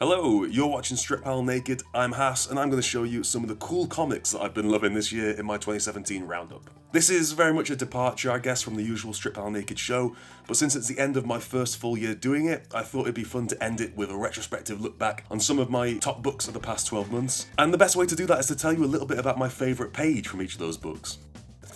Hello, you're watching Strip Panel Naked, I'm Hass, and I'm going to show you some of the cool comics that I've been loving this year in my 2017 roundup. This is very much a departure, I guess, from the usual Strip Panel Naked show, but since it's the end of my first full year doing it, I thought it'd be fun to end it with a retrospective look back on some of my top books of the past 12 months. And the best way to do that is to tell you a little bit about my favourite page from each of those books.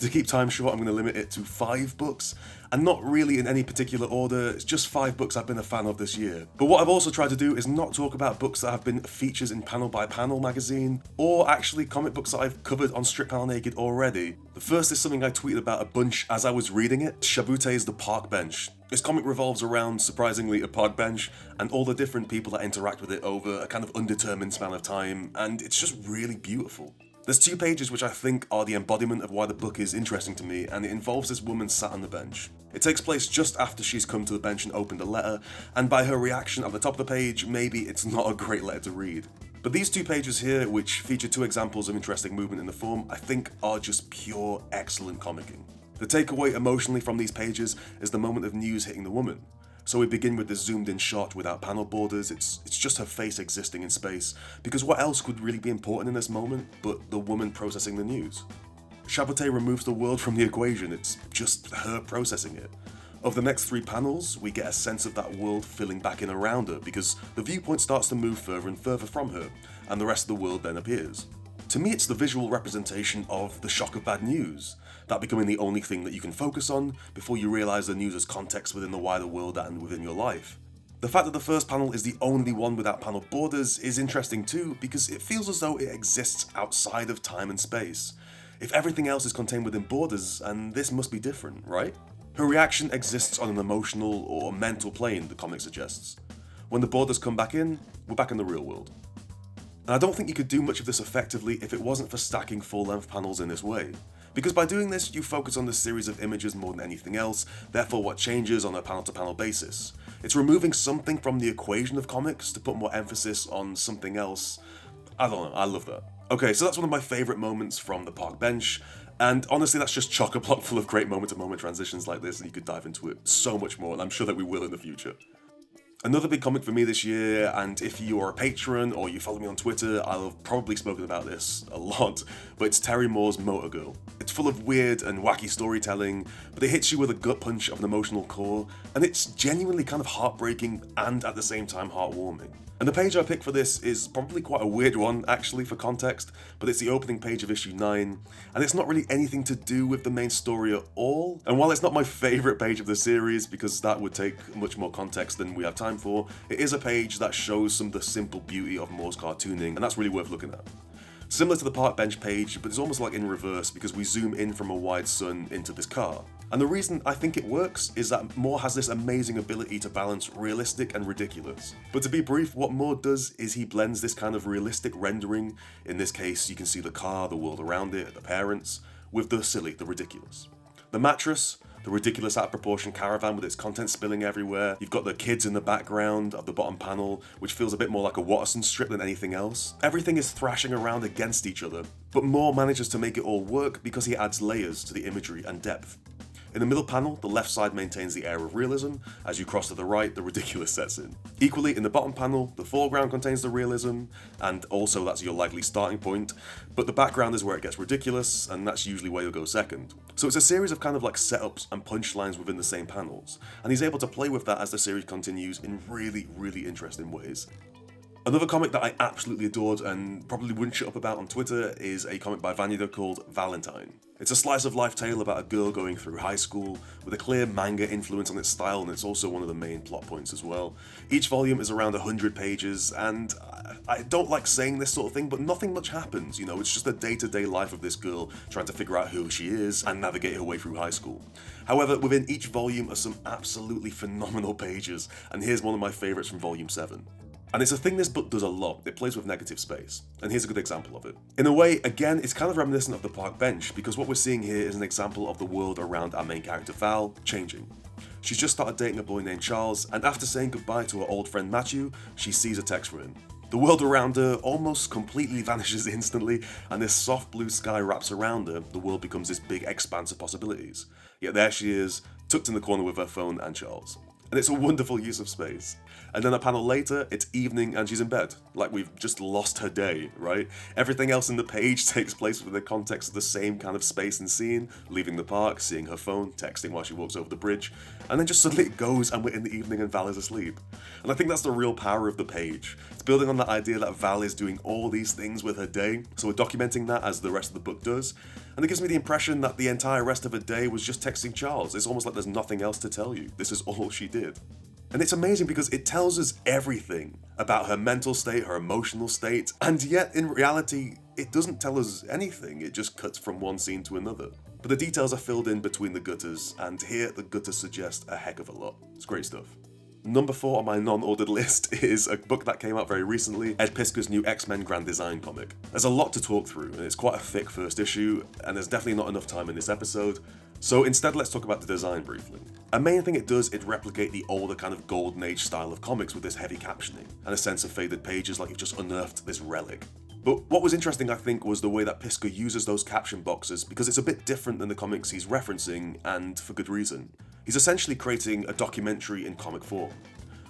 To keep time short, I'm going to limit it to 5 books, and not really in any particular order, it's just 5 books I've been a fan of this year. But what I've also tried to do is not talk about books that have been features in Panel by Panel magazine, or actually comic books that I've covered on Strip Panel Naked already. The first is something I tweeted about a bunch as I was reading it, Shabute's The Park Bench. This comic revolves around, surprisingly, a park bench, and all the different people that interact with it over a kind of undetermined span of time, and it's just really beautiful. There's 2 pages which I think are the embodiment of why the book is interesting to me, and it involves this woman sat on the bench. It takes place just after she's come to the bench and opened a letter, and by her reaction at the top of the page, maybe it's not a great letter to read. But these 2 pages here, which feature 2 examples of interesting movement in the form, I think are just pure excellent comicking. The takeaway emotionally from these pages is the moment of news hitting the woman. So we begin with this zoomed in shot without panel borders, it's just her face existing in space, because what else could really be important in this moment but the woman processing the news? Shabute removes the world from the equation, it's just her processing it. Over the next 3 panels, we get a sense of that world filling back in around her, because the viewpoint starts to move further and further from her, and the rest of the world then appears. To me, it's the visual representation of the shock of bad news, that becoming the only thing that you can focus on before you realise the news has context within the wider world and within your life. The fact that the first panel is the only one without panel borders is interesting too, because it feels as though it exists outside of time and space. If everything else is contained within borders, and this must be different, right? Her reaction exists on an emotional or mental plane, the comic suggests. When the borders come back in, we're back in the real world. And I don't think you could do much of this effectively if it wasn't for stacking full-length panels in this way. Because by doing this, you focus on the series of images more than anything else, therefore what changes on a panel-to-panel basis. It's removing something from the equation of comics to put more emphasis on something else. I don't know, I love that. Okay, so that's one of my favourite moments from the park bench, and honestly that's just chock-a-block full of great moment-to-moment transitions like this, and you could dive into it so much more, and I'm sure that we will in the future. Another big comic for me this year, and if you are a patron or you follow me on Twitter, I'll have probably spoken about this a lot, but it's Terry Moore's Motor Girl. It's full of weird and wacky storytelling, but it hits you with a gut punch of an emotional core, and it's genuinely kind of heartbreaking and at the same time heartwarming. And the page I picked for this is probably quite a weird one, actually, for context, but it's the opening page of issue 9, and it's not really anything to do with the main story at all. And while it's not my favourite page of the series, because that would take much more context than we have time for, it is a page that shows some of the simple beauty of Moore's cartooning, and that's really worth looking at. Similar to the park bench page, but it's almost like in reverse because we zoom in from a wide sun into this car. And the reason I think it works is that Moore has this amazing ability to balance realistic and ridiculous. But to be brief, what Moore does is he blends this kind of realistic rendering, in this case you can see the car, the world around it, the parents, with the silly, the ridiculous. The mattress, the ridiculous out of proportion caravan with its contents spilling everywhere. You've got the kids in the background of the bottom panel, which feels a bit more like a Watterson strip than anything else. Everything is thrashing around against each other, but Moore manages to make it all work because he adds layers to the imagery and depth. In the middle panel, the left side maintains the air of realism. As you cross to the right, the ridiculous sets in. Equally, in the bottom panel, the foreground contains the realism, and also that's your likely starting point, but the background is where it gets ridiculous, and that's usually where you'll go second. So it's a series of kind of like setups and punchlines within the same panels, and he's able to play with that as the series continues in really, really interesting ways. Another comic that I absolutely adored and probably wouldn't shut up about on Twitter is a comic by Vanida called Valentine. It's a slice of life tale about a girl going through high school with a clear manga influence on its style, and it's also one of the main plot points as well. Each volume is around 100 pages, and I don't like saying this sort of thing, but nothing much happens, you know, it's just the day-to-day life of this girl trying to figure out who she is and navigate her way through high school. However, within each volume are some absolutely phenomenal pages, and here's one of my favourites from volume 7. And it's a thing this book does a lot, it plays with negative space, and here's a good example of it. In a way, again, it's kind of reminiscent of the park bench, because what we're seeing here is an example of the world around our main character Val changing. She's just started dating a boy named Charles, and after saying goodbye to her old friend Matthew, she sees a text from him. The world around her almost completely vanishes instantly, and this soft blue sky wraps around her, the world becomes this big expanse of possibilities. Yet there she is, tucked in the corner with her phone and Charles. And it's a wonderful use of space. And then a panel later, it's evening and she's in bed. Like we've just lost her day, right? Everything else in the page takes place within the context of the same kind of space and scene, leaving the park, seeing her phone, texting while she walks over the bridge, and then just suddenly it goes and we're in the evening and Val is asleep. And I think that's the real power of the page. It's building on that idea that Val is doing all these things with her day, so we're documenting that as the rest of the book does, and it gives me the impression that the entire rest of her day was just texting Charles. It's almost like there's nothing else to tell you. This is all she did. And it's amazing because it tells us everything about her mental state, her emotional state, and yet in reality, it doesn't tell us anything, it just cuts from one scene to another. But the details are filled in between the gutters, and here the gutters suggest a heck of a lot. It's great stuff. Number 4 on my non-ordered list is a book that came out very recently, Ed Piskor's new X-Men Grand Design comic. There's a lot to talk through, and it's quite a thick first issue, and there's definitely not enough time in this episode, so instead let's talk about the design briefly. A main thing it does is replicate the older kind of golden age style of comics with this heavy captioning, and a sense of faded pages like you've just unearthed this relic. But what was interesting, I think, was the way that Piskor uses those caption boxes, because it's a bit different than the comics he's referencing, and for good reason. He's essentially creating a documentary in comic form.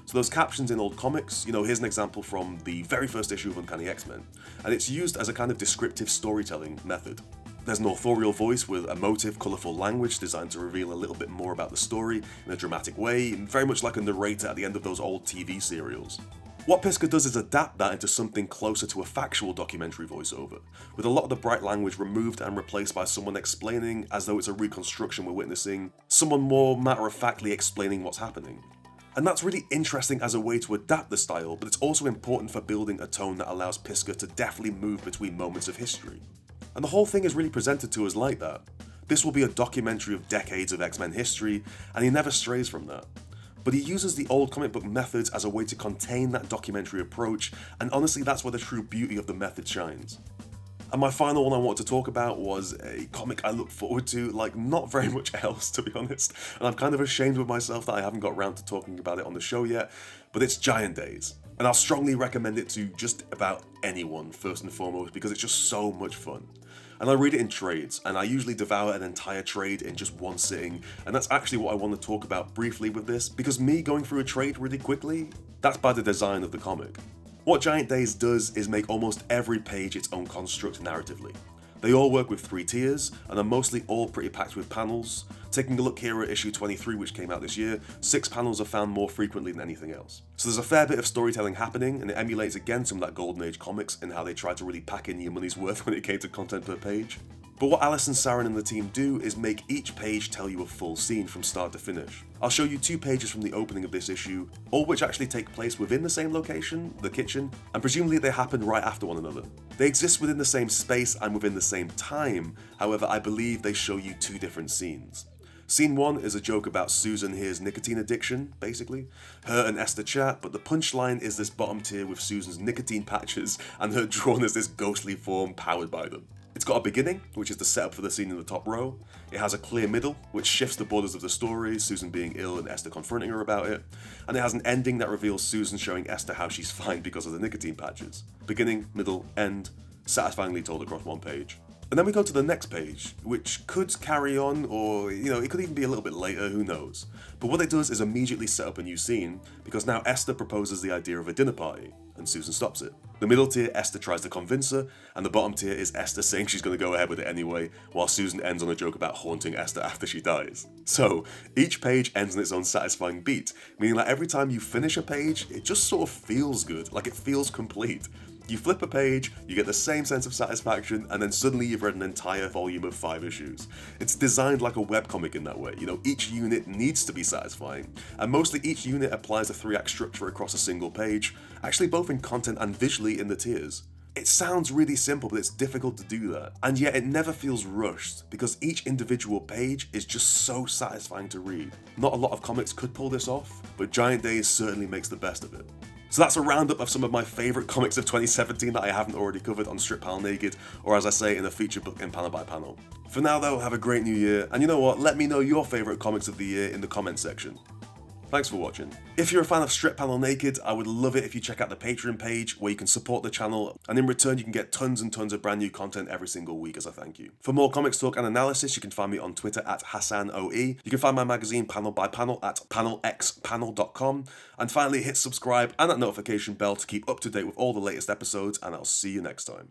So those captions in old comics, here's an example from the very first issue of Uncanny X-Men, and it's used as a kind of descriptive storytelling method. There's an authorial voice with emotive, colourful language designed to reveal a little bit more about the story in a dramatic way, very much like a narrator at the end of those old TV serials. What Piskor does is adapt that into something closer to a factual documentary voiceover, with a lot of the bright language removed and replaced by someone explaining as though it's a reconstruction we're witnessing, someone more matter-of-factly explaining what's happening. And that's really interesting as a way to adapt the style, but it's also important for building a tone that allows Piskor to deftly move between moments of history. And the whole thing is really presented to us like that. This will be a documentary of decades of X-Men history, and he never strays from that. But he uses the old comic book methods as a way to contain that documentary approach, and honestly that's where the true beauty of the method shines. And my final one I wanted to talk about was a comic I look forward to like not very much else, to be honest, and I'm kind of ashamed with myself that I haven't got around to talking about it on the show yet, but it's Giant Days. And I'll strongly recommend it to just about anyone, first and foremost, because it's just so much fun. And I read it in trades, and I usually devour an entire trade in just one sitting, and that's actually what I want to talk about briefly with this, because me going through a trade really quickly, that's by the design of the comic. What Giant Days does is make almost every page its own construct narratively. They all work with 3 tiers, and are mostly all pretty packed with panels. Taking a look here at issue 23, which came out this year, 6 panels are found more frequently than anything else. So there's a fair bit of storytelling happening, and it emulates again some of that Golden Age comics in how they try to really pack in your money's worth when it came to content per page. But what Alice and Saren and the team do is make each page tell you a full scene from start to finish. I'll show you 2 pages from the opening of this issue, all which actually take place within the same location, the kitchen, and presumably they happen right after one another. They exist within the same space and within the same time, however I believe they show you 2 different scenes. Scene 1 is a joke about Susan here's nicotine addiction, basically. Her and Esther chat, but the punchline is this bottom tier with Susan's nicotine patches and her drawn as this ghostly form powered by them. It's got a beginning, which is the setup for the scene in the top row. It has a clear middle, which shifts the borders of the story, Susan being ill and Esther confronting her about it. And it has an ending that reveals Susan showing Esther how she's fine because of the nicotine patches. Beginning, middle, end, satisfyingly told across one page. And then we go to the next page, which could carry on, or, it could even be a little bit later, who knows. But what it does is immediately set up a new scene, because now Esther proposes the idea of a dinner party, and Susan stops it. The middle tier, Esther tries to convince her, and the bottom tier is Esther saying she's going to go ahead with it anyway, while Susan ends on a joke about haunting Esther after she dies. So, each page ends on its own satisfying beat, meaning that every time you finish a page, it just sort of feels good, like it feels complete. You flip a page, you get the same sense of satisfaction, and then suddenly you've read an entire volume of 5 issues. It's designed like a webcomic in that way, each unit needs to be satisfying, and mostly each unit applies a 3-act structure across a single page, actually both in content and visually in the tiers. It sounds really simple, but it's difficult to do that, and yet it never feels rushed, because each individual page is just so satisfying to read. Not a lot of comics could pull this off, but Giant Days certainly makes the best of it. So that's a roundup of some of my favourite comics of 2017 that I haven't already covered on Strip Panel Naked, or as I say in a feature book in Panel by Panel. For now though, have a great new year, and you know what, let me know your favourite comics of the year in the comments section. Thanks for watching. If you're a fan of Strip Panel Naked, I would love it if you check out the Patreon page where you can support the channel, and in return you can get tons and tons of brand new content every single week as a thank you. For more comics talk and analysis, you can find me on Twitter at HassanOE. You can find my magazine Panel by Panel at PanelxPanel.com. And finally, hit subscribe and that notification bell to keep up to date with all the latest episodes, and I'll see you next time.